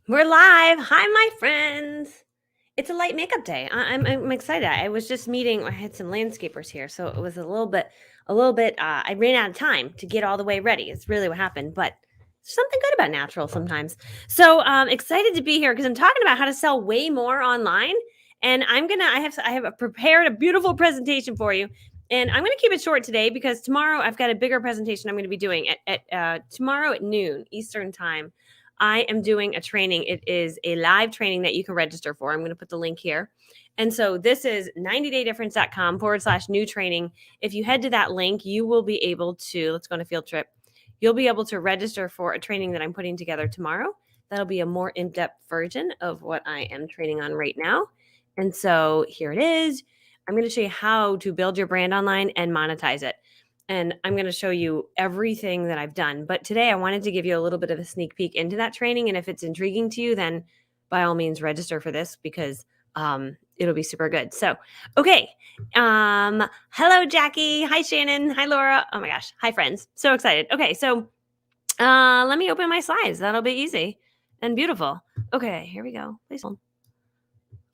We're live. Hi, my friends. It's a light makeup day. I'm excited. I was just meeting. I had some landscapers here, so it was a little bit. I ran out of time to get all the way ready. It's really what happened, but there's something good about natural sometimes. So excited to be here because I'm talking about how to sell way more online, and I have prepared a beautiful presentation for you. And I'm going to keep it short today because tomorrow I've got a bigger presentation I'm going to be doing at tomorrow at noon Eastern time. I am doing a training. It is a live training that you can register for. I'm going to put the link here. And so this is 90daydifference.com/new training. If you head to that link, you will be able to, let's go on a field trip. You'll be able to register for a training that I'm putting together tomorrow. That'll be a more in-depth version of what I am training on right now. And so here it is. I'm going to show you how to build your brand online and monetize it. And I'm going to show you everything that I've done. But today I wanted to give you a little bit of a sneak peek into that training. And if it's intriguing to you, then by all means register for this because it'll be super good. So, okay. Hello, Jackie. Hi, Shannon. Hi, Laura. Oh my gosh. Hi, friends. So excited. Okay. So let me open my slides. That'll be easy and beautiful. Okay. Here we go. Please hold.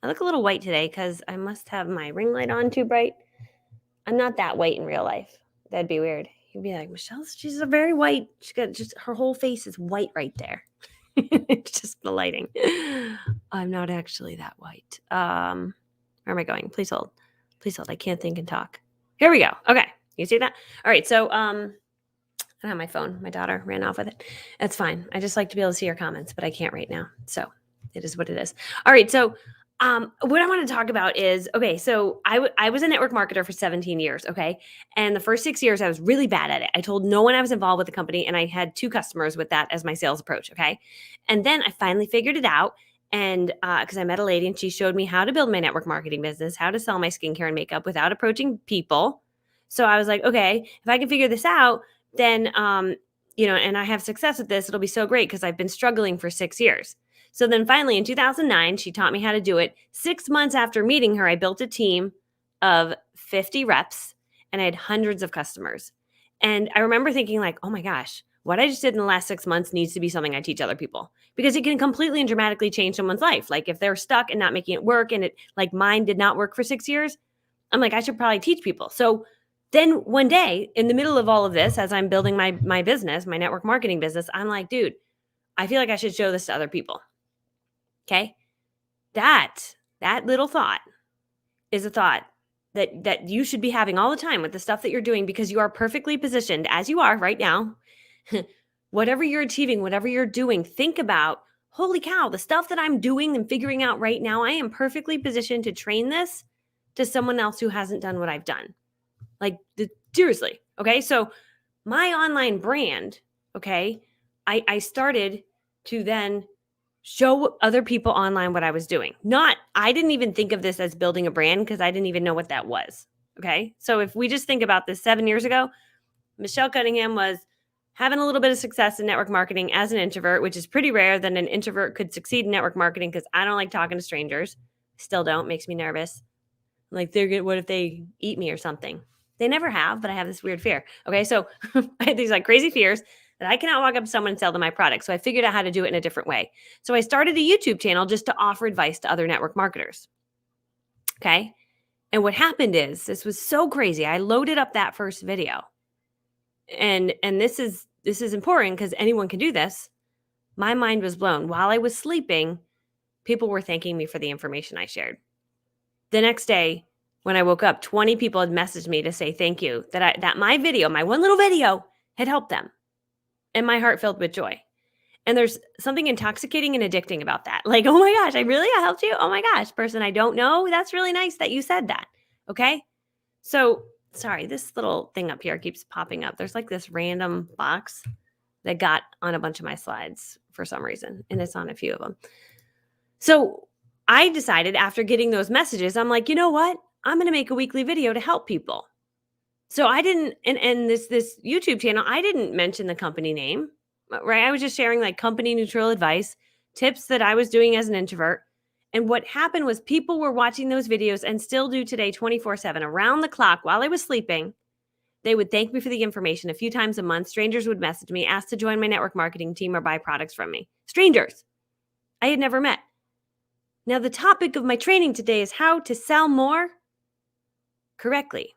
I look a little white today because I must have my ring light on too bright. I'm not that white in real life. That'd be weird. You'd be like, Michelle, she's a very white. She got just her whole face is white right there. It's just the lighting. I'm not actually that white. Where am I going? Please hold. Please hold. I can't think and talk. Here we go. Okay. You see that? All right. So I don't have my phone. My daughter ran off with it. That's fine. I just like to be able to see your comments, but I can't right now. So it is what it is. All right. So what I want to talk about is, okay, so I was a network marketer for 17 years, okay? And the first 6 years, I was really bad at it. I told no one I was involved with the company, and I had 2 customers with that as my sales approach, okay? And then I finally figured it out, and because I met a lady, and she showed me how to build my network marketing business, how to sell my skincare and makeup without approaching people. So I was like, okay, if I can figure this out, then, and I have success with this, it'll be so great because I've been struggling for 6 years. So then finally in 2009, she taught me how to do it. 6 months after meeting her, I built a team of 50 reps and I had hundreds of customers. And I remember thinking like, oh my gosh, what I just did in the last 6 months needs to be something I teach other people because it can completely and dramatically change someone's life. Like if they're stuck and not making it work and it like mine did not work for 6 years, I'm like, I should probably teach people. So then one day in the middle of all of this, as I'm building my business, my network marketing business, I'm like, dude, I feel like I should show this to other people. Okay. That little thought is a thought that you should be having all the time with the stuff that you're doing because you are perfectly positioned as you are right now. Whatever you're achieving, whatever you're doing, think about, holy cow, the stuff that I'm doing and figuring out right now, I am perfectly positioned to train this to someone else who hasn't done what I've done. Like seriously. Okay. So my online brand, okay, I started to then show other people online what I was doing. I didn't even think of this as building a brand because I didn't even know what that was. Okay. So if we just think about this 7 years ago, Michelle Cunningham was having a little bit of success in network marketing as an introvert, which is pretty rare that an introvert could succeed in network marketing because I don't like talking to strangers. Still don't. Makes me nervous. Like what if they eat me or something? They never have, but I have this weird fear. Okay. So I had these like crazy fears that I cannot walk up to someone and sell them my product. So I figured out how to do it in a different way. So I started a YouTube channel just to offer advice to other network marketers. Okay. And what happened is this was so crazy. I loaded up that first video. And this is important because anyone can do this. My mind was blown. While I was sleeping, people were thanking me for the information I shared. The next day, when I woke up, 20 people had messaged me to say thank you, that my video, my one little video, had helped them. And my heart filled with joy. And there's something intoxicating and addicting about that. Like, oh my gosh, I helped you? Oh my gosh, person I don't know, that's really nice that you said that. Okay? So, sorry, this little thing up here keeps popping up. There's like this random box that got on a bunch of my slides for some reason, and it's on a few of them. So I decided after getting those messages, I'm like, you know what? I'm going to make a weekly video to help people. So I didn't, and this YouTube channel, I didn't mention the company name, right? I was just sharing like company neutral advice, tips that I was doing as an introvert. And what happened was people were watching those videos and still do today 24/7 around the clock while I was sleeping. They would thank me for the information a few times a month. Strangers would message me, ask to join my network marketing team or buy products from me. Strangers. I had never met. Now, the topic of my training today is how to sell more correctly.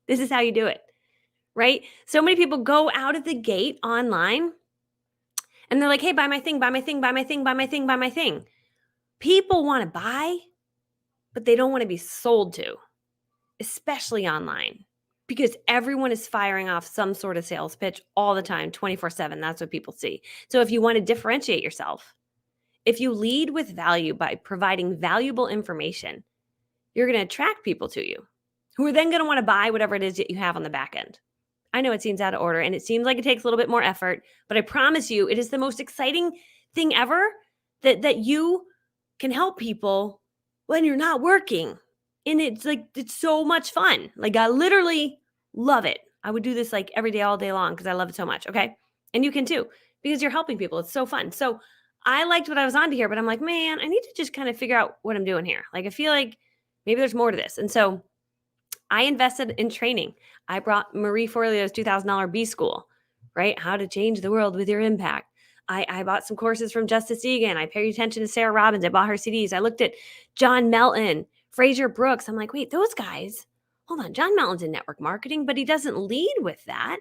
This is how you do it, right? So many people go out of the gate online and they're like, hey, buy my thing, buy my thing, buy my thing, buy my thing, buy my thing. People want to buy, but they don't want to be sold to, especially online, because everyone is firing off some sort of sales pitch all the time, 24/7. That's what people see. So if you want to differentiate yourself, if you lead with value by providing valuable information, you're going to attract people to you who are then going to want to buy whatever it is that you have on the back end. I know it seems out of order and it seems like it takes a little bit more effort, but I promise you it is the most exciting thing ever that you can help people when you're not working. And it's so much fun. Like I literally love it. I would do this like every day, all day long because I love it so much. Okay. And you can too, because you're helping people. It's so fun. So I liked what I was on to here, but I'm like, man, I need to just kind of figure out what I'm doing here. Like I feel like maybe there's more to this. And so I invested in training. I brought Marie Forleo's $2,000 B School, right? How to change the world with your impact. I bought some courses from Justice Egan. I paid attention to Sarah Robbins. I bought her CDs. I looked at John Melton, Fraser Brooks. I'm like, wait, those guys, hold on. John Melton's in network marketing, but he doesn't lead with that.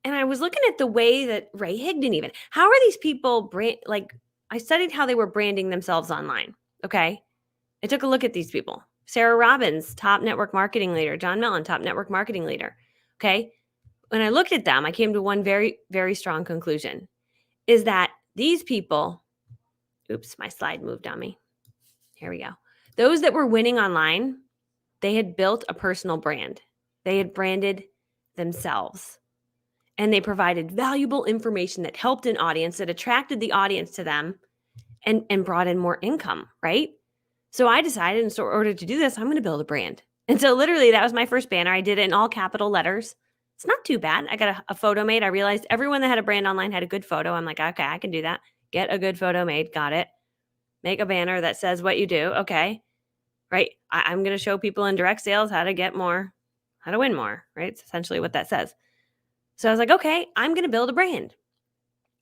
And I was looking at the way that Ray Higdon even, how are these people I studied how they were branding themselves online. Okay. I took a look at these people. Sarah Robbins, top network marketing leader. John Mellon, top network marketing leader. Okay. When I looked at them, I came to one very, very strong conclusion is that these people, oops, my slide moved on me. Here we go. Those that were winning online, they had built a personal brand. They had branded themselves and they provided valuable information that helped an audience, that attracted the audience to them and brought in more income, right? So I decided in order to do this, I'm going to build a brand. And so literally that was my first banner. I did it in all capital letters. It's not too bad. I got a photo made. I realized everyone that had a brand online had a good photo. I'm like, okay, I can do that. Get a good photo made. Got it. Make a banner that says what you do. Okay. Right. I'm going to show people in direct sales how to get more, how to win more. Right. It's essentially what that says. So I was like, okay, I'm going to build a brand.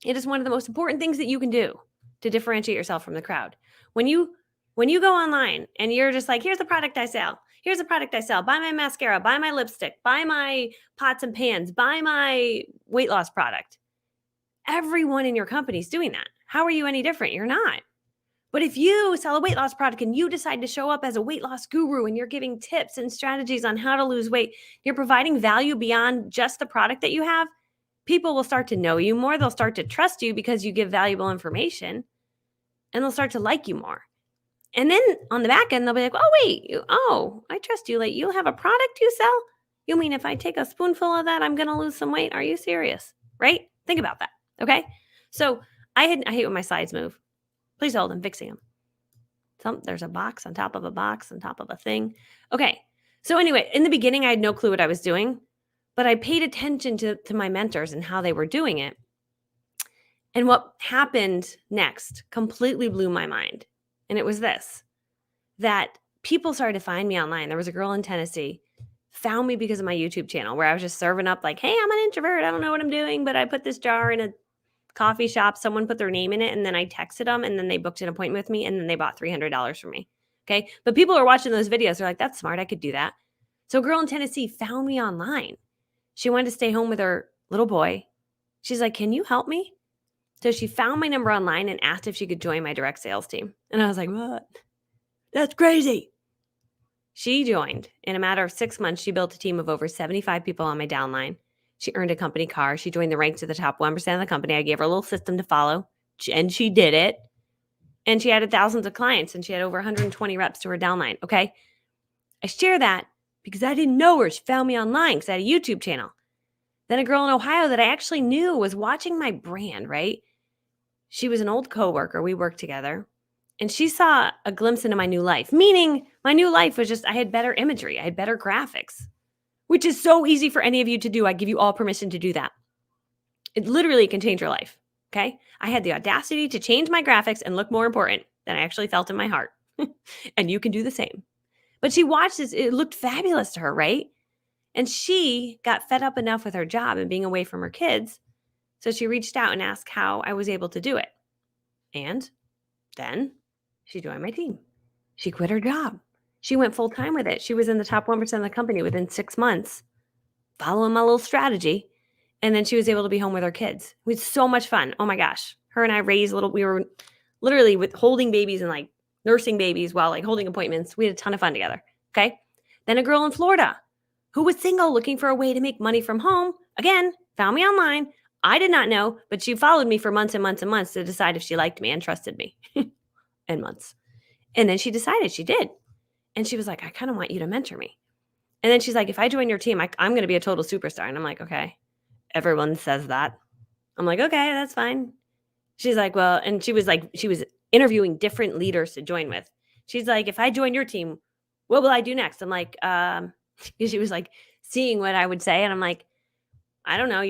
It is one of the most important things that you can do to differentiate yourself from the crowd. When you go online and you're just like, here's the product I sell. Here's the product I sell. Buy my mascara, buy my lipstick, buy my pots and pans, buy my weight loss product. Everyone in your company is doing that. How are you any different? You're not. But if you sell a weight loss product and you decide to show up as a weight loss guru and you're giving tips and strategies on how to lose weight, you're providing value beyond just the product that you have, people will start to know you more. They'll start to trust you because you give valuable information and they'll start to like you more. And then on the back end, they'll be like, oh, wait, I trust you. Like you have a product you sell? You mean if I take a spoonful of that, I'm going to lose some weight? Are you serious? Right? Think about that. Okay. So I hate when my slides move. Please hold, I'm fixing them. There's a box on top of a box on top of a thing. Okay. So anyway, in the beginning, I had no clue what I was doing, but I paid attention to my mentors and how they were doing it. And what happened next completely blew my mind. And it was this, that people started to find me online. There was a girl in Tennessee, found me because of my YouTube channel where I was just serving up like, hey, I'm an introvert. I don't know what I'm doing, but I put this jar in a coffee shop. Someone put their name in it and then I texted them and then they booked an appointment with me and then they bought $300 from me. Okay. But people are watching those videos. They're like, that's smart. I could do that. So a girl in Tennessee found me online. She wanted to stay home with her little boy. She's like, can you help me? So she found my number online and asked if she could join my direct sales team. And I was like, what? That's crazy. She joined. In a matter of 6 months, she built a team of over 75 people on my downline. She earned a company car. She joined the ranks of the top 1% of the company. I gave her a little system to follow, and she did it. And she added thousands of clients, and she had over 120 reps to her downline. Okay. I share that because I didn't know her. She found me online because I had a YouTube channel. Then a girl in Ohio that I actually knew was watching my brand, right? She was an old coworker. We worked together. And she saw a glimpse into my new life, meaning my new life was just I had better imagery. I had better graphics, which is so easy for any of you to do. I give you all permission to do that. It literally can change your life, okay? I had the audacity to change my graphics and look more important than I actually felt in my heart. And you can do the same. But she watched this. It looked fabulous to her, right? And she got fed up enough with her job and being away from her kids. So she reached out and asked how I was able to do it. And Then she joined my team. She quit her job. She went full time with it. She was in the top 1% of the company within 6 months, following my little strategy. And then she was able to be home with her kids. We had so much fun. Oh my gosh. Her and I raised we were literally with holding babies and like nursing babies while like holding appointments. We had a ton of fun together. Okay. Then a girl in Florida who was single looking for a way to make money from home. Again, found me online. I did not know, but she followed me for months and months and months to decide if she liked me and trusted me and months. And then she decided she did. And she was like, I kind of want you to mentor me. And then she's like, if I join your team, I'm going to be a total superstar. And I'm like, okay. Everyone says that. I'm like, okay, that's fine. She's like, well, and she was interviewing different leaders to join with. She's like, if I join your team, what will I do next? I'm like, she was like seeing what I would say. And I'm like, I don't know.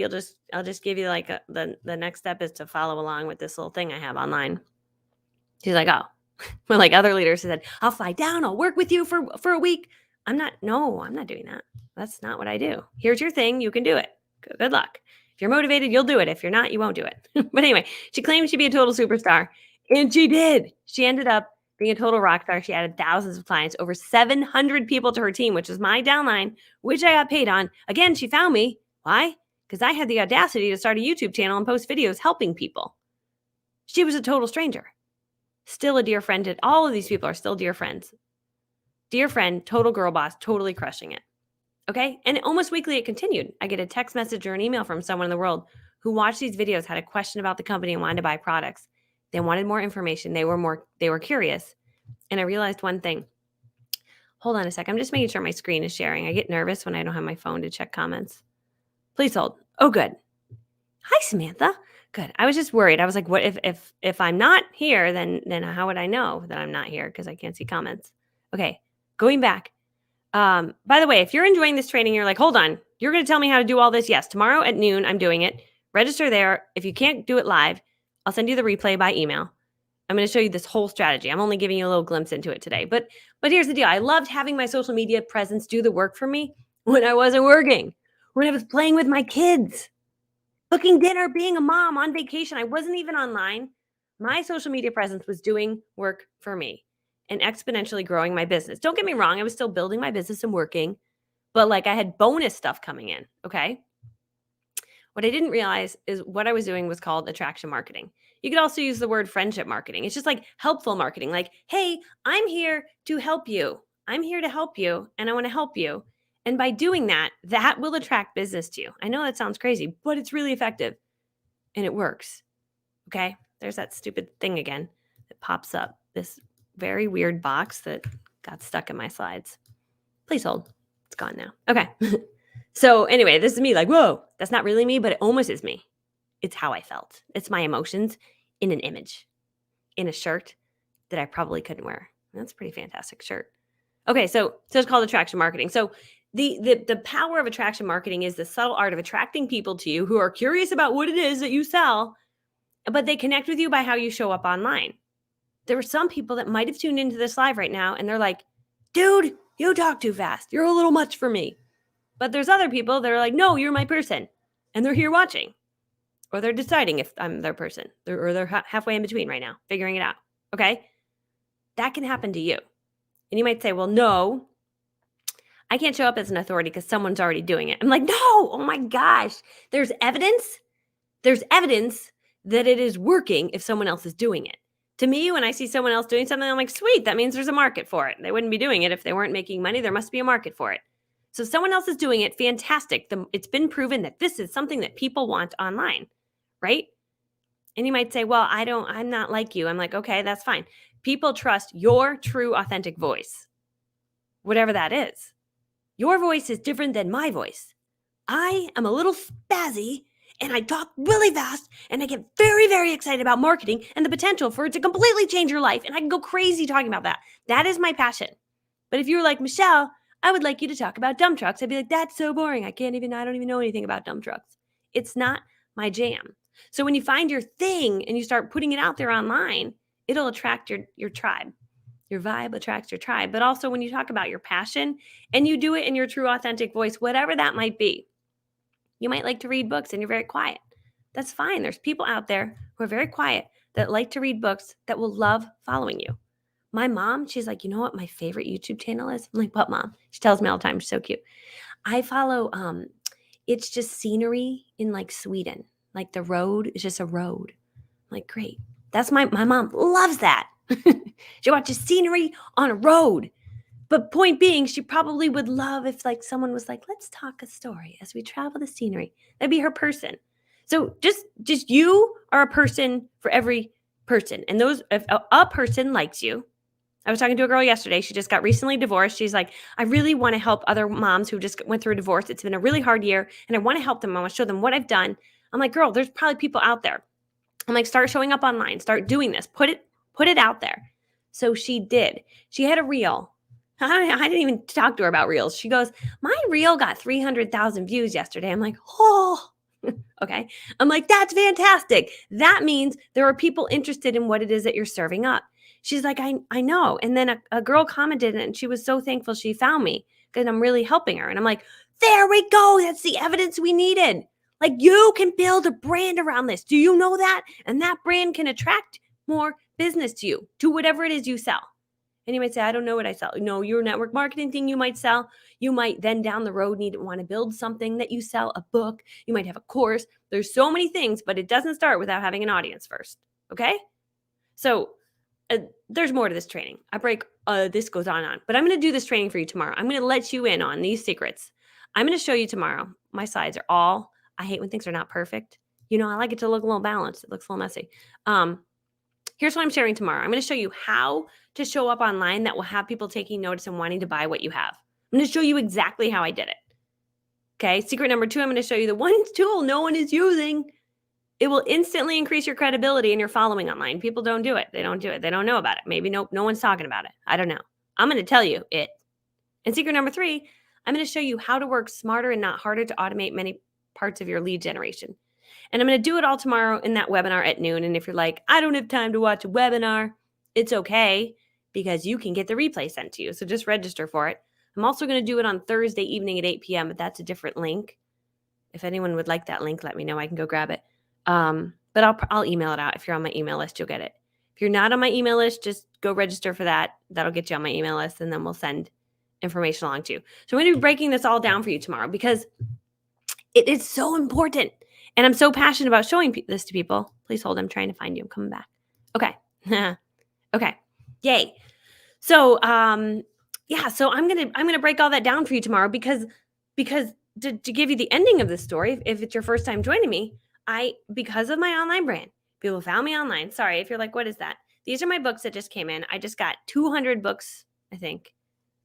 I'll just give you like the next step is to follow along with this little thing I have online. She's like, oh, well, like other leaders said, I'll fly down. I'll work with you for a week. I'm not doing that. That's not what I do. Here's your thing. You can do it. Good luck. If you're motivated, you'll do it. If you're not, you won't do it. But anyway, she claimed she'd be a total superstar. And she did. She ended up being a total rock star. She added thousands of clients, over 700 people to her team, which is my downline, which I got paid on. Again, she found me. Why? Because I had the audacity to start a YouTube channel and post videos helping people. She was a total stranger. Still a dear friend. All of these people are still dear friends. Dear friend, total girl boss, totally crushing it. Okay. And almost weekly it continued. I get a text message or an email from someone in the world who watched these videos, had a question about the company and wanted to buy products. They wanted more information. They were curious. And I realized one thing. Hold on a sec. I'm just making sure my screen is sharing. I get nervous when I don't have my phone to check comments. Please hold. Oh, good. Hi, Samantha. Good. I was just worried. I was like, what if I'm not here, then how would I know that I'm not here? Because I can't see comments. Okay. Going back. By the way, if you're enjoying this training, you're like, hold on, you're going to tell me how to do all this. Yes. Tomorrow at noon, I'm doing it. Register there. If you can't do it live, I'll send you the replay by email. I'm going to show you this whole strategy. I'm only giving you a little glimpse into it today. But here's the deal. I loved having my social media presence do the work for me when I wasn't working, when I was playing with my kids, cooking dinner, being a mom, on vacation. I wasn't even online. My social media presence was doing work for me and exponentially growing my business. Don't get me wrong. I was still building my business and working, but like I had bonus stuff coming in. Okay. What I didn't realize is what I was doing was called attraction marketing. You could also use the word friendship marketing. It's just like helpful marketing. Like, hey, I'm here to help you. I'm here to help you and I want to help you. And by doing that, that will attract business to you. I know that sounds crazy, but it's really effective and it works. Okay. There's that stupid thing again that pops up. This very weird box that got stuck in my slides. Please hold. It's gone now. Okay. So anyway, this is me like, whoa, that's not really me, but it almost is me. It's how I felt. It's my emotions in an image, in a shirt that I probably couldn't wear. That's a pretty fantastic shirt. Okay, so it's called attraction marketing. So the power of attraction marketing is the subtle art of attracting people to you who are curious about what it is that you sell, but they connect with you by how you show up online. There were some people that might have tuned into this live right now and they're like, dude, you talk too fast. You're a little much for me. But there's other people that are like, no, you're my person. And they're here watching. Or they're deciding if I'm their person. They're halfway in between right now, figuring it out. Okay? That can happen to you. And you might say, well, no, I can't show up as an authority because someone's already doing it. I'm like, no, oh my gosh. There's evidence. There's evidence that it is working if someone else is doing it. To me, when I see someone else doing something, I'm like, sweet, that means there's a market for it. They wouldn't be doing it if they weren't making money. There must be a market for it. So someone else is doing it, fantastic. It's been proven that this is something that people want online, right? And you might say, well, I'm not like you. I'm like, okay, that's fine. People trust your true, authentic voice, whatever that is. Your voice is different than my voice. I am a little spazzy and I talk really fast and I get very, very excited about marketing and the potential for it to completely change your life. And I can go crazy talking about that. That is my passion. But if you're like, Michelle, I would like you to talk about dump trucks, I'd be like, that's so boring. I don't even know anything about dump trucks. It's not my jam. So when you find your thing and you start putting it out there online, it'll attract your tribe. Your vibe attracts your tribe. But also when you talk about your passion and you do it in your true authentic voice, whatever that might be, you might like to read books and you're very quiet. That's fine. There's people out there who are very quiet that like to read books that will love following you. My mom, she's like, you know what my favorite YouTube channel is? I'm like, what, Mom? She tells me all the time. She's so cute. I follow, it's just scenery in like Sweden. Like the road is just a road. I'm like, great. That's my mom loves that. She watches scenery on a road. But point being, she probably would love if like someone was like, let's talk a story as we travel the scenery. That'd be her person. So just you are a person for every person. And those, if a person likes you, I was talking to a girl yesterday. She just got recently divorced. She's like, I really want to help other moms who just went through a divorce. It's been a really hard year and I want to help them. I want to show them what I've done. I'm like, girl, there's probably people out there. I'm like, start showing up online, start doing this, put it out there. So she did. She had a reel. I didn't even talk to her about reels. She goes, my reel got 300,000 views yesterday. I'm like, oh, okay. I'm like, that's fantastic. That means there are people interested in what it is that you're serving up. She's like, I know. And then a girl commented and she was so thankful she found me because I'm really helping her. And I'm like, there we go. That's the evidence we needed. Like you can build a brand around this. Do you know that? And that brand can attract more business to you, to whatever it is you sell. And you might say, I don't know what I sell. No, your network marketing thing you might sell. You might then down the road want to build something that you sell, a book. You might have a course. There's so many things, but it doesn't start without having an audience first. Okay? So there's more to this training. This goes on and on. But I'm going to do this training for you tomorrow. I'm going to let you in on these secrets. I'm going to show you tomorrow. My slides are all, I hate when things are not perfect. You know, I like it to look a little balanced. It looks a little messy. Here's what I'm sharing tomorrow. I'm going to show you how to show up online that will have people taking notice and wanting to buy what you have. I'm going to show you exactly how I did it. Okay. Secret number 2, I'm going to show you the one tool no one is using. It will instantly increase your credibility and your following online. People don't do it. They don't do it. They don't know about it. Maybe no one's talking about it. I don't know. I'm going to tell you it. And secret number 3, I'm going to show you how to work smarter and not harder to automate many parts of your lead generation. And I'm going to do it all tomorrow in that webinar at noon. And if you're like, I don't have time to watch a webinar, it's okay because you can get the replay sent to you. So just register for it. I'm also going to do it on Thursday evening at 8 p.m., but that's a different link. If anyone would like that link, let me know. I can go grab it. But I'll email it out. If you're on my email list, you'll get it. If you're not on my email list, just go register for that. That'll get you on my email list, and then we'll send information along to you. So I'm going to be breaking this all down for you tomorrow because it is so important. And I'm so passionate about showing this to people. Please hold. I'm trying to find you. I'm coming back. Okay. Okay. Yay. So, so I'm going to break all that down for you tomorrow because to give you the ending of this story, if it's your first time joining me, because of my online brand, people found me online. Sorry if you're like, what is that? These are my books that just came in. I just got 200 books, I think.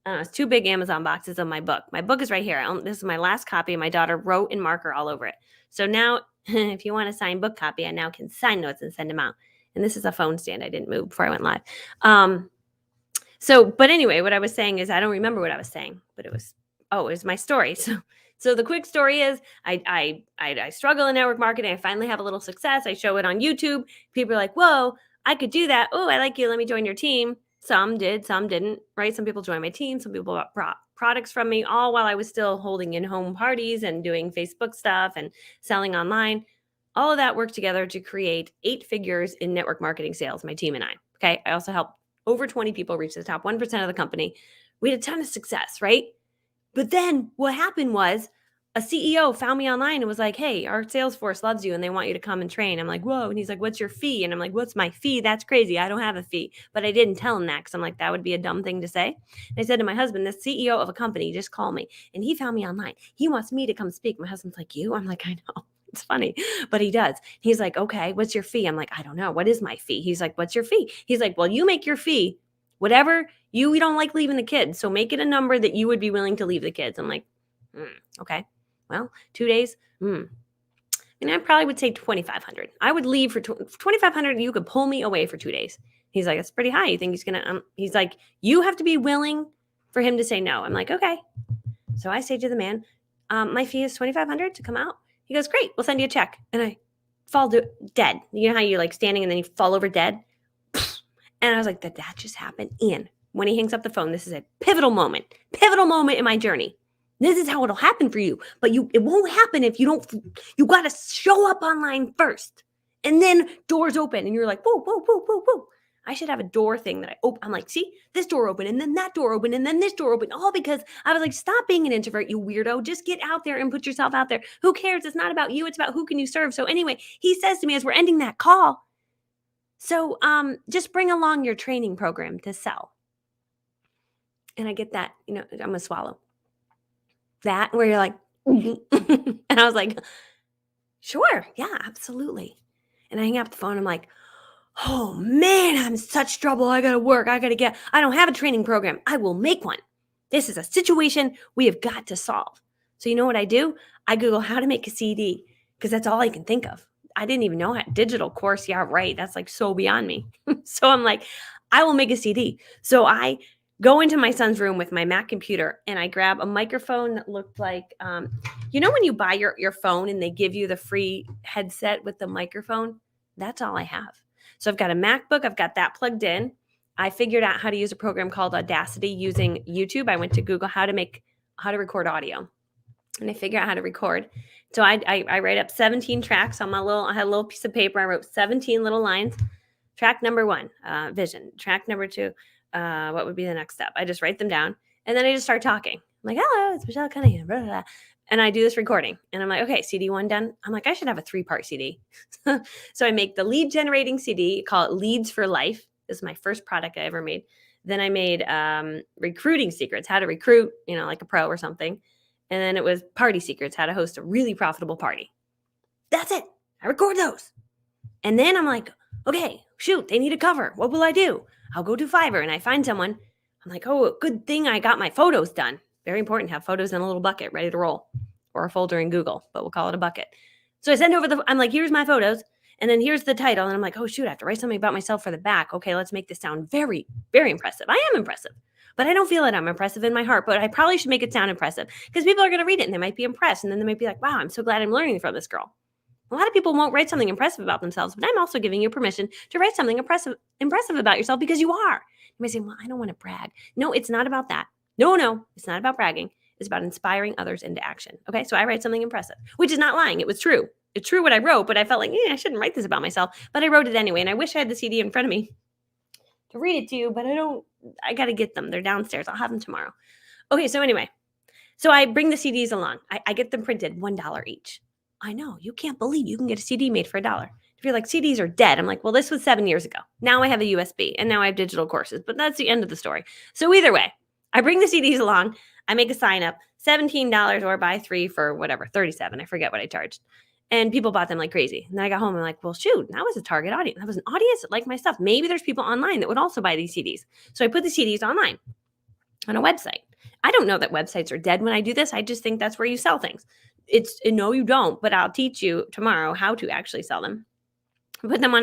It's 2 big Amazon boxes of my book. My book is right here. This is my last copy. My daughter wrote in marker all over it. So now if you want a signed book copy, I now can sign notes and send them out. And this is a phone stand I didn't move before I went live. But anyway, what I was saying is I don't remember what I was saying, but it was my story. So the quick story is I struggle in network marketing. I finally have a little success. I show it on YouTube. People are like, whoa, I could do that. Oh, I like you. Let me join your team. Some did, some didn't, right? Some people joined my team. Some people brought products from me, all while I was still holding in-home parties and doing Facebook stuff and selling online. All of that worked together to create 8 figures in network marketing sales, my team and I. Okay. I also helped over 20 people reach the top 1% of the company. We had a ton of success, right? But then what happened was a CEO found me online and was like, hey, our sales force loves you and they want you to come and train. I'm like, whoa. And he's like, what's your fee? And I'm like, what's my fee? That's crazy. I don't have a fee. But I didn't tell him that because I'm like, that would be a dumb thing to say. And I said to my husband, the CEO of a company just called me and he found me online. He wants me to come speak. My husband's like, you? I'm like, I know. It's funny, but he does. He's like, okay, what's your fee? I'm like, I don't know. What is my fee? He's like, what's your fee? He's like, well, you make your fee whatever you don't like leaving the kids. So make it a number that you would be willing to leave the kids. I'm like, okay. Well, 2 days. And I probably would say 2,500. I would leave for 2,500. You could pull me away for 2 days. He's like, that's pretty high. You think he's going to, he's like, you have to be willing for him to say no. I'm like, okay. So I say to the man, my fee is 2,500 to come out. He goes, great. We'll send you a check. And I fall dead. You know how you're like standing and then you fall over dead? And I was like, that just happened. And when he hangs up the phone, this is a pivotal moment in my journey. This is how it'll happen for you. But it won't happen if you got to show up online first. And then doors open and you're like, whoa, whoa, whoa, whoa, whoa. I should have a door thing that I open. I'm like, see, this door open and then that door open and then this door open. All because I was like, stop being an introvert, you weirdo. Just get out there and put yourself out there. Who cares? It's not about you. It's about who can you serve. So anyway, he says to me as we're ending that call, so just bring along your training program to sell. And I get that, I'm going to swallow that where you're like, and I was like, sure. Yeah, absolutely. And I hang up the phone. I'm like, oh man, I'm in such trouble. I got to work. I don't have a training program. I will make one. This is a situation we have got to solve. So you know what I do? I Google how to make a CD because that's all I can think of. I didn't even know how digital course. Yeah, right. That's like so beyond me. So I'm like, I will make a CD. So I go into my son's room with my Mac computer and I grab a microphone that looked like, when you buy your phone and they give you the free headset with the microphone? That's all I have. So I've got a MacBook. I've got that plugged in. I figured out how to use a program called Audacity using YouTube. I went to Google how to record audio, and I figured out how to record. So I write up 17 tracks on I had a little piece of paper. I wrote 17 little lines. Track number 1, vision. Track number 2, what would be the next step? I just write them down, and then I just start talking. I'm like, hello, it's Michelle Cunningham. Blah, blah, blah. And I do this recording, and I'm like, okay, CD 1 done. I'm like, I should have a 3-part CD. So I make the lead generating CD, call it Leads for Life. This is my first product I ever made. Then I made recruiting secrets, how to recruit, like a pro or something. And then it was party secrets, how to host a really profitable party. That's it. I record those. And then I'm like, okay, shoot, they need a cover. What will I do? I'll go to Fiverr and I find someone. I'm like, oh, good thing I got my photos done. Very important to have photos in a little bucket ready to roll, or a folder in Google, but we'll call it a bucket. So I send over I'm like, here's my photos. And then here's the title. And I'm like, oh, shoot, I have to write something about myself for the back. Okay, let's make this sound very, very impressive. I am impressive, but I don't feel it. I'm impressive in my heart, but I probably should make it sound impressive because people are going to read it and they might be impressed. And then they might be like, wow, I'm so glad I'm learning from this girl. A lot of people won't write something impressive about themselves, but I'm also giving you permission to write something impressive about yourself because you are. You may say, well, I don't want to brag. No, it's not about that. No, it's not about bragging. It's about inspiring others into action. Okay, so I write something impressive, which is not lying. It was true. It's true what I wrote, but I felt like, I shouldn't write this about myself. But I wrote it anyway, and I wish I had the CD in front of me to read it to you, but I got to get them. They're downstairs. I'll have them tomorrow. Okay, so anyway, so I bring the CDs along. I get them printed, $1 each. I know, you can't believe you can get a CD made for $1. If you're like, CDs are dead. I'm like, well, this was 7 years ago. Now I have a USB, and now I have digital courses, but that's the end of the story. So either way, I bring the CDs along. I make a sign up, $17 or buy 3 for whatever, $37. I forget what I charged. And people bought them like crazy. And then I got home and I'm like, well, shoot, that was a target audience. That was an audience that liked my stuff. Maybe there's people online that would also buy these CDs. So I put the CDs online on a website. I don't know that websites are dead when I do this. I just think that's where you sell things. No, you don't, but I'll teach you tomorrow how to actually sell them. Put them on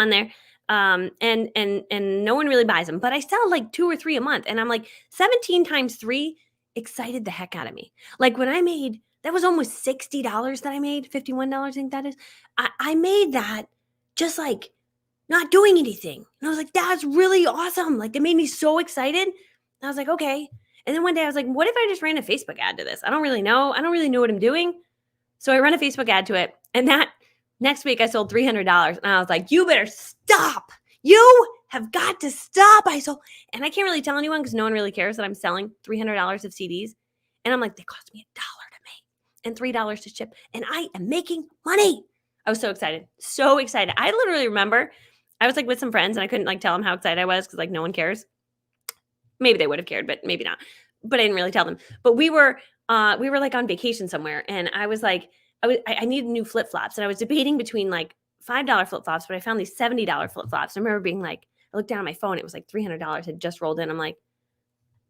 there. And no one really buys them, but I sell like 2 or 3 a month. And I'm like 17 times 3 excited the heck out of me. Like when I made, that was almost $60 that I made, $51, I think that is. I made that just like not doing anything. And I was like, that's really awesome. Like, it made me so excited. I was like, okay. And then one day I was like, what if I just ran a Facebook ad to this? I don't really know what I'm doing. So I run a Facebook ad to it. And that next week I sold $300. And I was like, you better stop. You have got to stop. And I can't really tell anyone because no one really cares that I'm selling $300 of CDs. And I'm like, they cost me $1 to make and $3 to ship. And I am making money. I was so excited. So excited. I literally remember I was like with some friends and I couldn't like tell them how excited I was because like no one cares. Maybe they would have cared, but maybe not. But I didn't really tell them. But we were like on vacation somewhere. And I was like, I needed new flip-flops. And I was debating between like $5 flip-flops, but I found these $70 flip-flops. I remember being like, I looked down at my phone. It was like $300 had just rolled in. I'm like,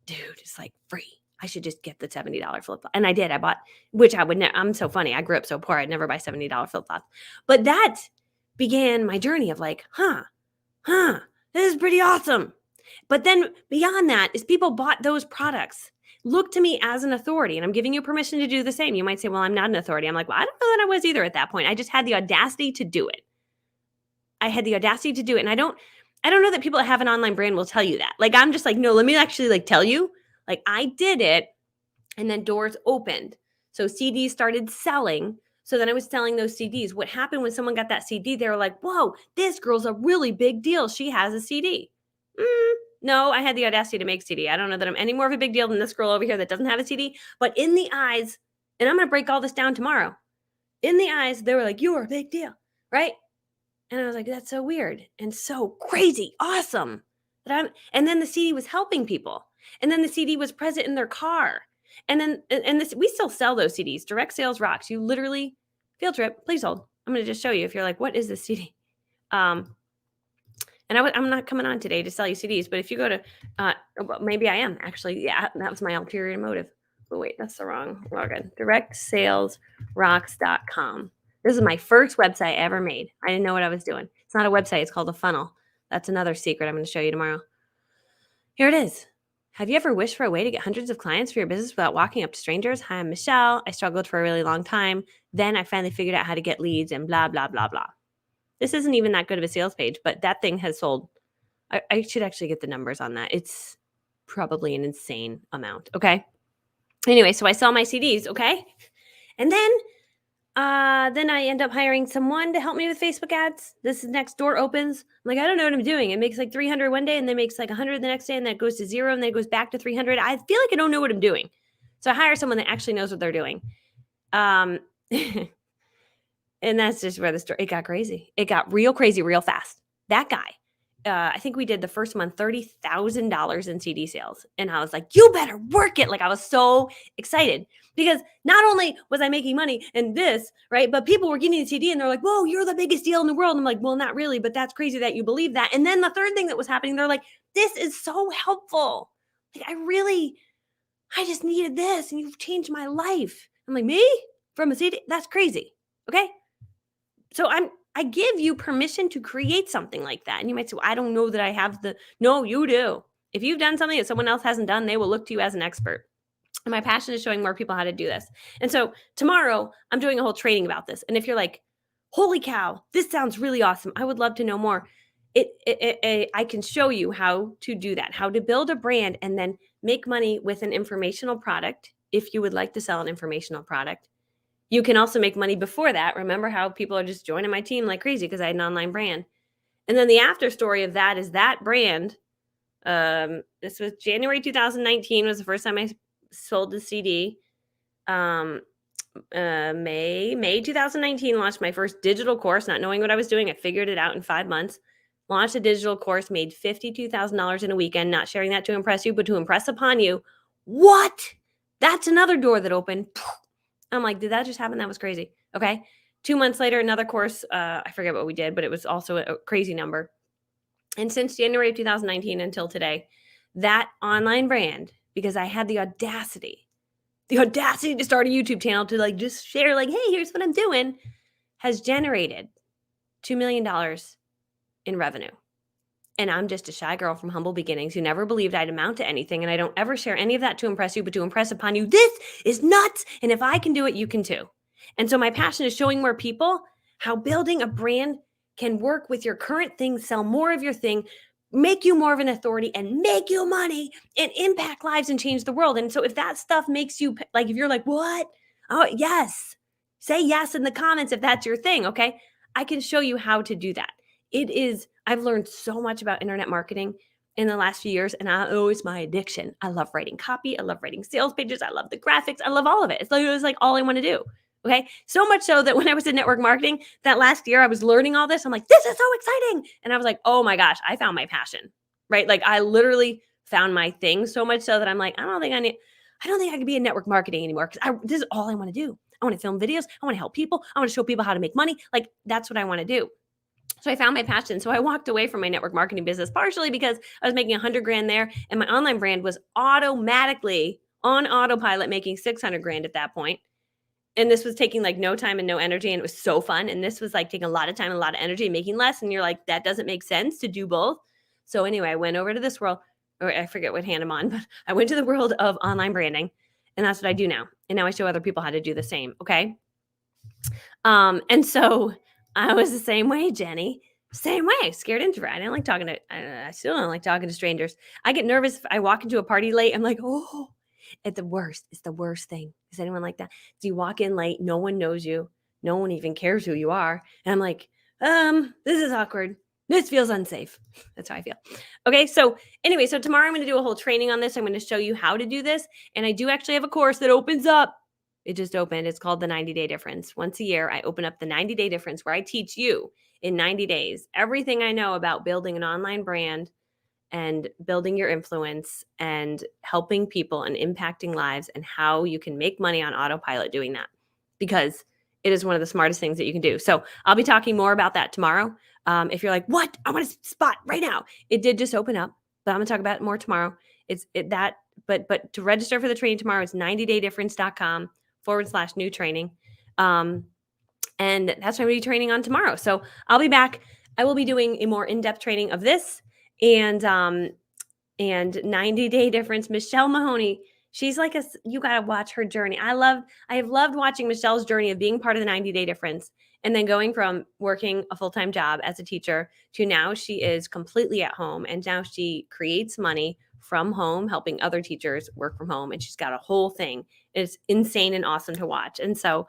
dude, it's like free. I should just get the $70 flip-flop. And I did. I bought, which I would I'm so funny. I grew up so poor. I'd never buy $70 flip-flops. But that began my journey of like, this is pretty awesome. But then beyond that is people bought those products. Look to me as an authority, and I'm giving you permission to do the same. You might say, well, I'm not an authority. I'm like, well, I don't know that I was either at that point. I just had the audacity to do it. And I don't know that people that have an online brand will tell you that. Like, I'm just like, no, let me actually like tell you, like I did it and then doors opened. So CDs started selling. So then I was selling those CDs. What happened when someone got that CD? They were like, whoa, this girl's a really big deal. She has a CD. No, I had the audacity to make CD. I don't know that I'm any more of a big deal than this girl over here that doesn't have a CD. But in the eyes, and I'm going to break all this down tomorrow. In the eyes, they were like, you're a big deal, right? And I was like, that's so weird and so crazy, awesome. And then the CD was helping people. And then the CD was present in their car. And then, and this, we still sell those CDs. Direct sales rocks. You literally, field trip, please hold. I'm going to just show you if you're like, what is this CD? And I'm not coming on today to sell you CDs, but if you go to, well, maybe I am actually. Yeah, that was my ulterior motive. But wait, that's the wrong login. DirectSalesRocks.com. This is my first website I ever made. I didn't know what I was doing. It's not a website. It's called a funnel. That's another secret I'm going to show you tomorrow. Here it is. Have you ever wished for a way to get hundreds of clients for your business without walking up to strangers? Hi, I'm Michelle. I struggled for a really long time. Then I finally figured out how to get leads and blah, blah, blah, blah. This isn't even that good of a sales page, but that thing has sold. I should actually get the numbers on that. It's probably an insane amount. Okay. Anyway, so I sell my CDs. Okay. And then I end up hiring someone to help me with Facebook ads. This is next door opens. I'm like, I don't know what I'm doing. It makes like 300 one day and then makes like 100 the next day. And then it goes to 0 and then it goes back to 300. I feel like I don't know what I'm doing. So I hire someone that actually knows what they're doing. And that's just where the story, it got crazy. It got real crazy, real fast. That guy, I think we did the first month, $30,000 in CD sales. And I was like, you better work it. Like I was so excited because not only was I making money and this, right, but people were getting the CD and they're like, whoa, you're the biggest deal in the world. And I'm like, well, not really, but that's crazy that you believe that. And then the third thing that was happening, they're like, this is so helpful. Like I just needed this and you've changed my life. I'm like, me? From a CD? That's crazy. Okay. So I give you permission to create something like that. And you might say, well, I don't know that I have no, you do. If you've done something that someone else hasn't done, they will look to you as an expert. And my passion is showing more people how to do this. And so tomorrow I'm doing a whole training about this. And if you're like, holy cow, this sounds really awesome, I would love to know more. I can show you how to do that, how to build a brand and then make money with an informational product. If you would like to sell an informational product, you can also make money before that. Remember how people are just joining my team like crazy because I had an online brand. And then the after story of that is that brand. This was January 2019 was the first time I sold the CD. May 2019 launched my first digital course, not knowing what I was doing. I figured it out in 5 months. Launched a digital course, made $52,000 in a weekend. Not sharing that to impress you, but to impress upon you. What? That's another door that opened. I'm like, did that just happen? That was crazy. Okay. 2 months later, another course. I forget what we did, but it was also a crazy number. And since January of 2019 until today, that online brand, because I had the audacity to start a YouTube channel to like just share like, hey, here's what I'm doing, has generated $2 million in revenue. And I'm just a shy girl from humble beginnings who never believed I'd amount to anything. And I don't ever share any of that to impress you, but to impress upon you. This is nuts. And if I can do it, you can too. And so my passion is showing more people how building a brand can work with your current thing, sell more of your thing, make you more of an authority and make you money and impact lives and change the world. And so if that stuff makes you like, if you're like, what? Oh, yes. Say yes in the comments if that's your thing. Okay. I can show you how to do that. I've learned so much about internet marketing in the last few years, and it's my addiction. I love writing copy. I love writing sales pages. I love the graphics. I love all of it. It was like all I want to do. Okay. So much so that when I was in network marketing that last year, I was learning all this. I'm like, this is so exciting. And I was like, oh my gosh, I found my passion, right? Like I literally found my thing so much so that I'm like, I don't think I can be in network marketing anymore because this is all I want to do. I want to film videos. I want to help people. I want to show people how to make money. Like that's what I want to do. So I found my passion. So I walked away from my network marketing business partially because I was making 100 grand there and my online brand was automatically on autopilot making 600 grand at that point. And this was taking like no time and no energy and it was so fun. And this was like taking a lot of time and a lot of energy and making less. And you're like, that doesn't make sense to do both. So anyway, I went over to this world, or I forget what hand I'm on, but I went to the world of online branding and that's what I do now. And now I show other people how to do the same. Okay. And so I was the same way, Jenny. Same way. Scared introvert. I still don't like talking to strangers. I get nervous if I walk into a party late. I'm like, it's the worst. It's the worst thing. Is anyone like that? So you walk in late, no one knows you. no one even cares who you are. And I'm like, this is awkward. This feels unsafe. That's how I feel. Okay. So anyway, so tomorrow I'm going to do a whole training on this. I'm going to show you how to do this. And I do actually have a course that opens up. It just opened. It's called the 90-Day Difference. Once a year, I open up the 90-Day Difference where I teach you in 90 days everything I know about building an online brand and building your influence and helping people and impacting lives and how you can make money on autopilot doing that, because it is one of the smartest things that you can do. So I'll be talking more about that tomorrow. If you're like, what? I want a spot right now. It did just open up, but I'm gonna talk about it more tomorrow. But to register for the training tomorrow, it's 90daydifference.com/new training. And that's what I'm gonna be training on tomorrow. So I'll be back. I will be doing a more in-depth training of this and 90-Day Difference. Michelle Mahoney, she's like you got to watch her journey. I have loved watching Michelle's journey of being part of the 90-Day Difference and then going from working a full-time job as a teacher to now she is completely at home, and now she creates money from home, helping other teachers work from home, and she's got a whole thing. It's insane and awesome to watch. And so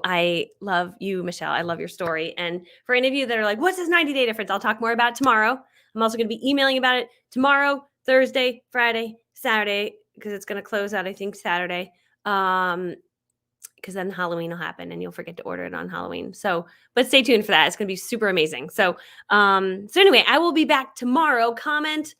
I love you, Michelle. I love your story. And for any of you that are like, what's this 90-day difference? I'll talk more about it tomorrow. I'm also going to be emailing about it tomorrow, Thursday, Friday, Saturday, because it's going to close out, I think, Saturday. Because then Halloween will happen and you'll forget to order it on Halloween. So, but stay tuned for that. It's going to be super amazing. So anyway, I will be back tomorrow. Comment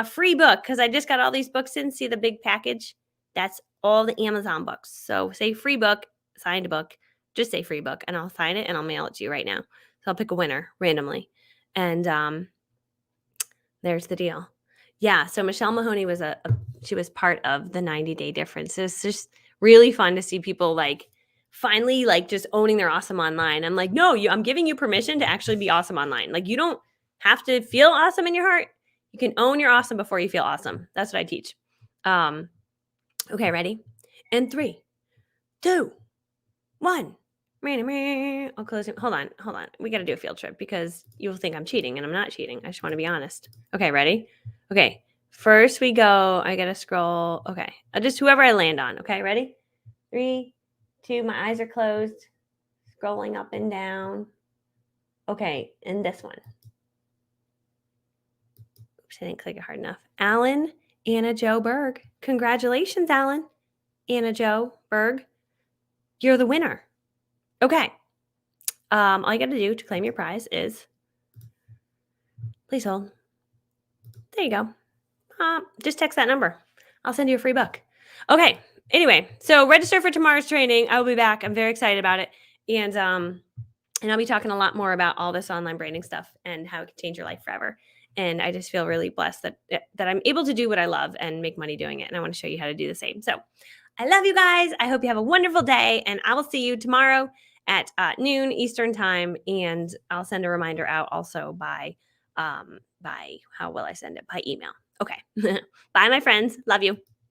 free book, because I just got all these books in. See the big package? That's all the Amazon books. So say free book, signed book, just say free book, and I'll sign it and I'll mail it to you right now. So I'll pick a winner randomly. And there's the deal. Yeah. So Michelle Mahoney was she was part of the 90-Day Difference. It's just really fun to see people like finally like just owning their awesome online. I'm like, no, I'm giving you permission to actually be awesome online. Like, you don't have to feel awesome in your heart. You can own your awesome before you feel awesome. That's what I teach. Okay, ready? And 3, 2, 1. I'll close it. Hold on. We got to do a field trip because you'll think I'm cheating, and I'm not cheating. I just want to be honest. Okay, ready? Okay. First we go. I got to scroll. Okay. Just whoever I land on. Okay, ready? 3, 2. My eyes are closed. Scrolling up and down. Okay, and this one. Oops, I didn't click it hard enough. Alan Anna Joe Berg. Congratulations, Alan Anna Joe Berg. You're the winner. Okay. All you got to do to claim your prize is, please hold. There you go. Just text that number. I'll send you a free book. Okay. Anyway, so register for tomorrow's training. I will be back. I'm very excited about it. And I'll be talking a lot more about all this online branding stuff and how it can change your life forever. And I just feel really blessed that I'm able to do what I love and make money doing it. And I want to show you how to do the same. So I love you guys. I hope you have a wonderful day, and I will see you tomorrow at noon Eastern time. And I'll send a reminder out also by how will I send it? By email. Okay. Bye, my friends. Love you.